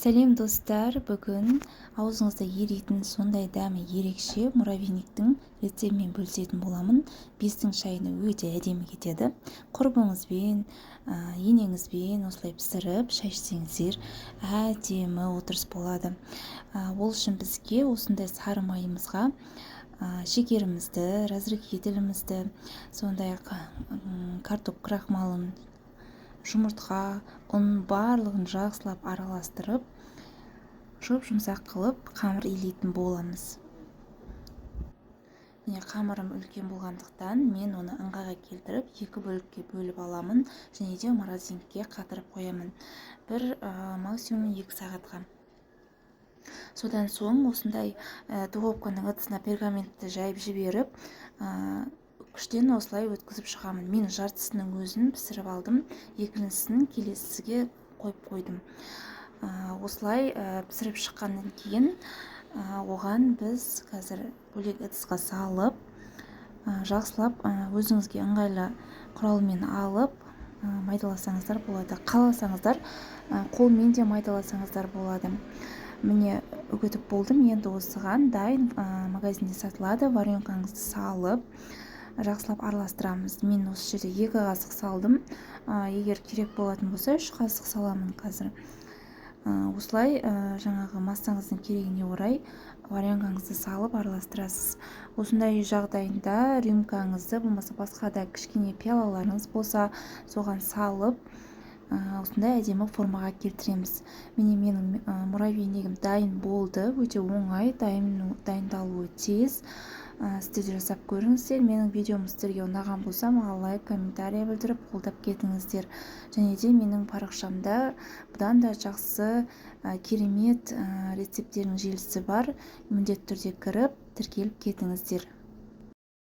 Сәлем достар, бүгін аузыңызда еритін сондай дәмі ерекше муравейниктің рецептімен бөлісетін боламын. Бестің шайını өте әдемі кетеді. Құрбыңызбен, енеңізбен осылай пісіріп шай ішсеңіздер әдемі отырыс болады. Ол үшін бізге осындай сары майымызға шекерімізді, разрыхителімізді, сондай-ақ картоп крахмалын, жұмыртқа, ұн барлығын жақсылап араластырып, жұмсақ қылып қамыр илейтін боламыз. Міне қамырым үлкен болғандықтан мен оны ыңғайға келтіріп, екі бөлікке бөліп аламын және де морозилкаға қатырып қоямын. Максимум 2 сағатқа. Содан соң осындай духовканың ыдысына пергаментті жайып жіберіп, күштен осылай өткізіп шығамын. Мен жартысының өзін пісіріп алдым, екіншісін келесіге қойып қойдым. Осылай пісіріп шыққаннан кейін оған біз қазір бөлек ыдысқа салып, жақсылап өзіңізге ыңғайлы құралмен алып майдаласаңыздар болады. Қаласаңыздар қолмен де майдаласаңыздар болады. Міне үгітіп болдым. Енді осыған дайын магазинде сатылады. Варенкаңызды салып жақсылап араластырамыз. Мен осы жерде 2 қасық салдым. Егер керек болатын болса 3 қасық саламын қазір. Осылай жаңағы массаңыздың керегіне орай варенкаңызды салып араластырасыз. Осындай жағдайында рюмкаңызды, болмаса басқа да кішкене пиалаларыңыз болса, соған салып осындай әдемі формаға келтіреміз. Міне менің муравейнигім дайын болды. Өте оңай, дайындалуы тез. Сіздер де жасап көріңіздер. Менің видеом сіздерге ұнаған болса, маған лайк, комментарий білдіріп қолдап кетіңіздер. Және де менің парақшамда бұдан да жақсы керемет рецепттердің желісі бар. Міндетті түрде кіріп, тіркеліп кетіңіздер.